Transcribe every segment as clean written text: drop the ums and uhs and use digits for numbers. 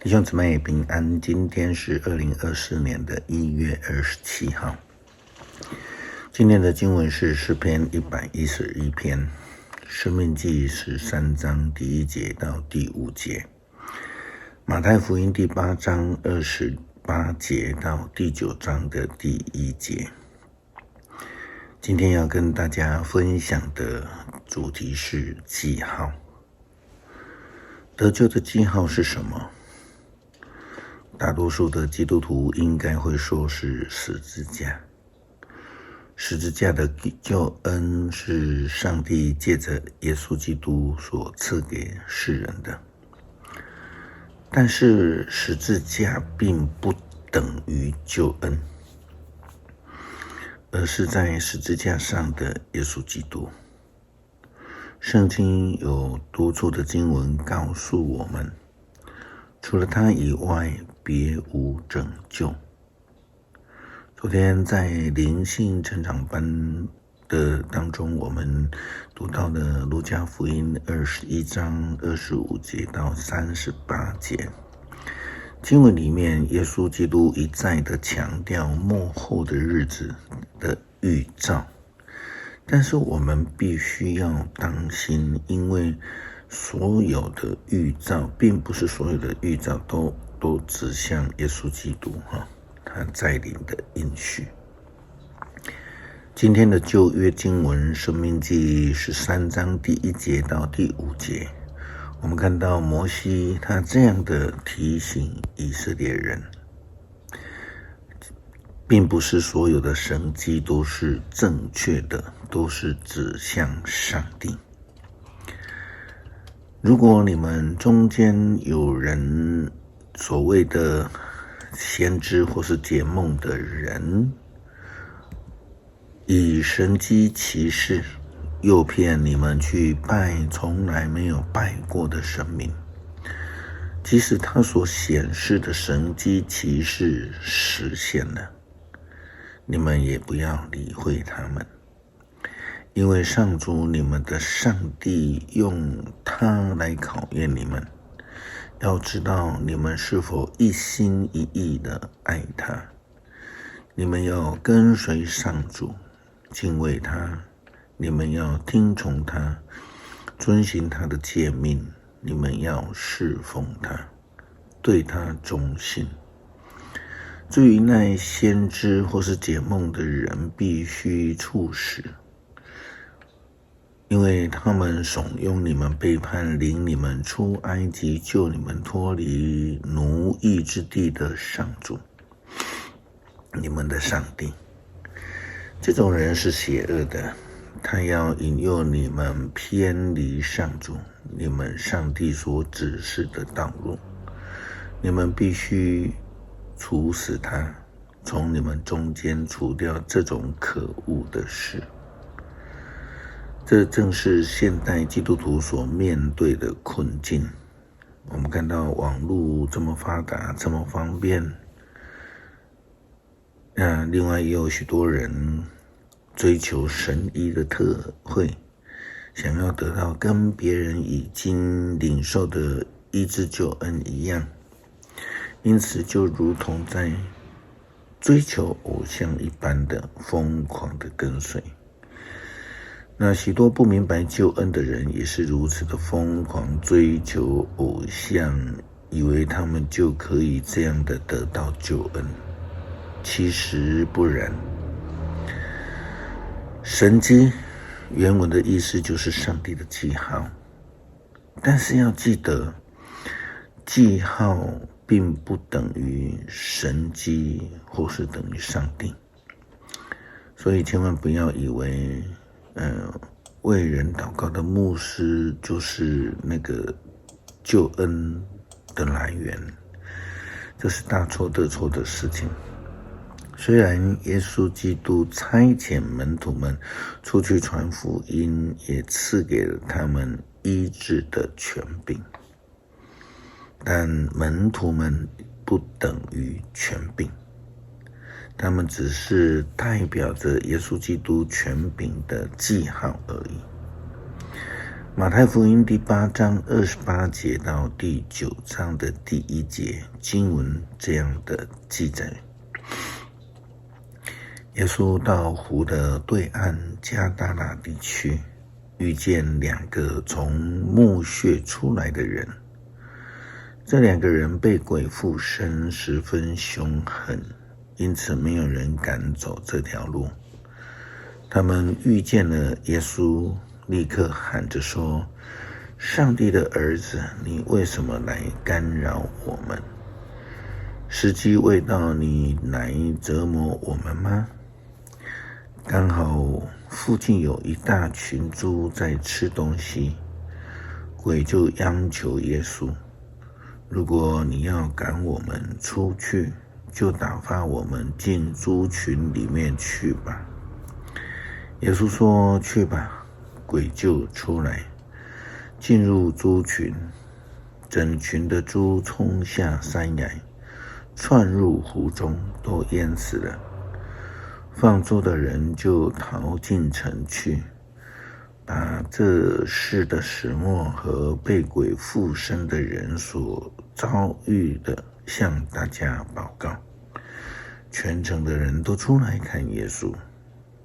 弟兄姊妹平安，今天是2024年1月27号。今天的经文是诗篇111篇，申命记13章第1节到第5节，马太福音第8章28节到第9章的第1节。今天要跟大家分享的主题是记号。得救的记号是什么？大多数的基督徒应该会说是十字架。十字架的救恩是上帝借着耶稣基督所赐给世人的。但是十字架并不等于救恩，而是在十字架上的耶稣基督。圣经有多处的经文告诉我们，除了他以外别无拯救。昨天在灵性成长班的当中，我们读到了路加福音21章25节到38节。经文里面，耶稣基督一再的强调末后的日子的预兆，但是我们必须要当心，因为所有的预兆，并不是所有的预兆都指向耶稣基督他在临的应许。今天的旧约经文申命记13章第1节到第5节，我们看到摩西他这样的提醒以色列人，并不是所有的神迹都是正确的，都是指向上帝。如果你们中间有人所谓的先知或是解梦的人，以神迹奇事诱骗你们去拜从来没有拜过的神明，即使他所显示的神迹奇事实现了，你们也不要理会他们，因为上主你们的上帝用他来考验你们，要知道你们是否一心一意的爱他。你们要跟随上主，敬畏他，你们要听从他，遵行他的诫命，你们要侍奉他，对他忠心。至于那先知或是解梦的人，必须处死，因为他们怂恿你们背叛领你们出埃及救你们脱离奴役之地的上主，你们的上帝。这种人是邪恶的，他要引诱你们偏离上主你们上帝所指示的道路。你们必须处死他，从你们中间除掉这种可恶的事。这正是现代基督徒所面对的困境。我们看到网络这么发达，这么方便，另外也有许多人追求神医的特惠，想要得到跟别人已经领受的医治救恩一样，因此就如同在追求偶像一般的疯狂的跟随。那许多不明白救恩的人也是如此的疯狂追求偶像，以为他们就可以这样的得到救恩。其实不然。神迹原文的意思就是上帝的记号，但是要记得，记号并不等于神迹或是等于上帝，所以千万不要以为为人祷告的牧师就是那个救恩的来源，这是大错特错的事情。虽然耶稣基督差遣门徒们出去传福音，也赐给了他们医治的权柄，但门徒们不等于权柄，他们只是代表着耶稣基督权柄的记号而已。马太福音第8章28节到第9章的第1节经文这样的记载：耶稣到湖的对岸加大那地区，遇见2个从墓穴出来的人。这2个人被鬼附身，十分凶狠，因此没有人敢走这条路。他们遇见了耶稣，立刻喊着说：上帝的儿子，你为什么来干扰我们？时机未到，你来折磨我们吗？刚好附近有一大群猪在吃东西，鬼就央求耶稣：如果你要赶我们出去，就打发我们进猪群里面去吧。耶稣说：去吧。鬼就出来，进入猪群，整群的猪冲下山崖，窜入湖中，都淹死了。放猪的人就逃进城去，把这事的始末和被鬼附身的人所遭遇的向大家报告。全城的人都出来看耶稣，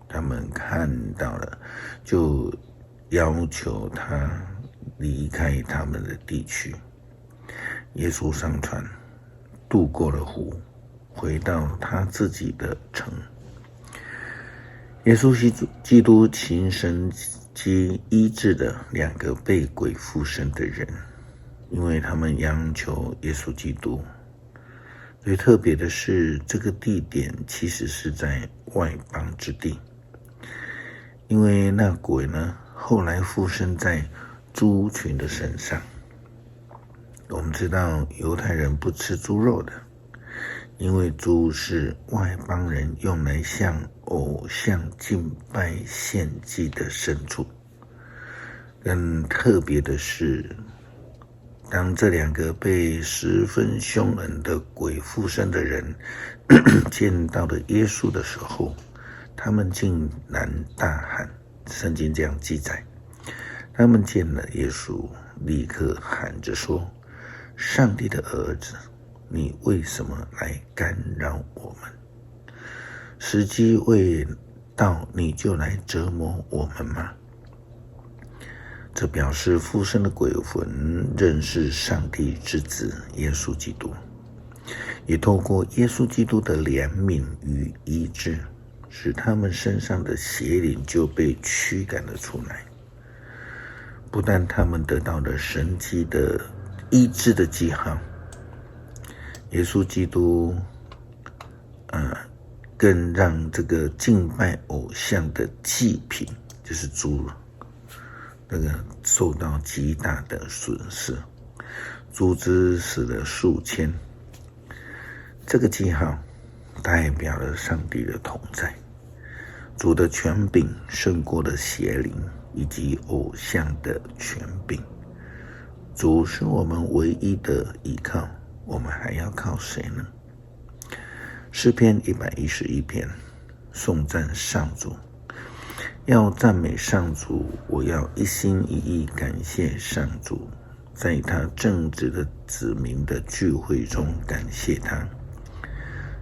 他们看到了，就要求他离开他们的地区。耶稣上船，渡过了湖，回到他自己的城。耶稣基督亲身医治了2个被鬼附身的人，因为他们央求耶稣基督。最特别的是，这个地点其实是在外邦之地，因为那鬼呢，后来附身在猪群的身上。我们知道犹太人不吃猪肉的，因为猪是外邦人用来向偶像敬拜献祭的牲畜。更特别的是，当这2个被十分凶狠的鬼附身的人见到了耶稣的时候，他们竟然大喊，圣经这样记载，他们见了耶稣，立刻喊着说：上帝的儿子，你为什么来干扰我们？时机未到，你就来折磨我们吗？这表示附身的鬼魂认识上帝之子耶稣基督，也透过耶稣基督的怜悯与医治，使他们身上的邪灵就被驱赶了出来。不但他们得到了神迹的医治的记号，耶稣基督更让这个敬拜偶像的祭品，就是猪，那个受到极大的损失，猪只死了数千。这个记号代表了上帝的同在，主的权柄胜过了邪灵以及偶像的权柄。主是我们唯一的依靠，我们还要靠谁呢？诗篇111篇，颂赞上主。要赞美上主，我要一心一意感谢上主，在他正直的子民的聚会中感谢他。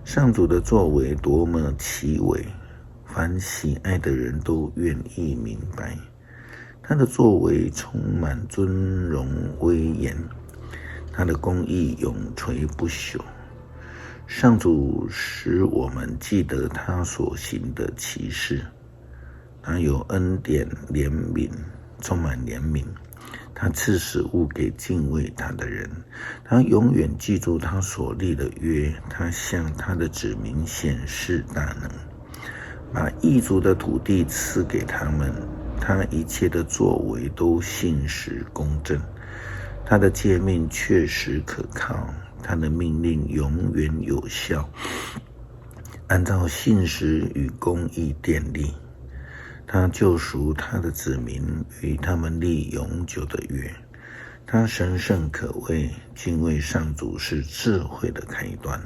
上主的作为多么奇伟，凡喜爱的人都愿意明白。他的作为充满尊荣威严，他的公义永垂不朽。上主使我们记得他所行的奇事，他有恩典怜悯，充满怜悯。他赐食物给敬畏他的人，他永远记住他所立的约，他向他的子民显示大能，把异族的土地赐给他们。他一切的作为都信实公正，他的诫命确实可靠，他的命令永远有效，按照信实与公义奠立。他救赎他的子民，与他们立永久的约。他神圣可畏，敬畏上主是智慧的开端。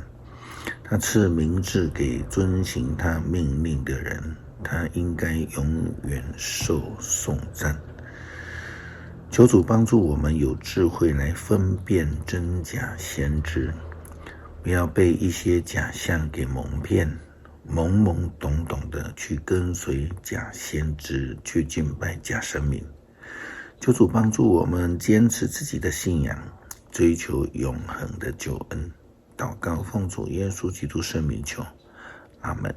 他赐明智给遵行他命令的人，他应该永远受颂赞。求主帮助我们有智慧来分辨真假先知，不要被一些假象给蒙骗，懵懵懂懂的去跟随假先知，去敬拜假神明。求主帮助我们坚持自己的信仰，追求永恒的救恩。祷告奉主耶稣基督圣名求，阿们。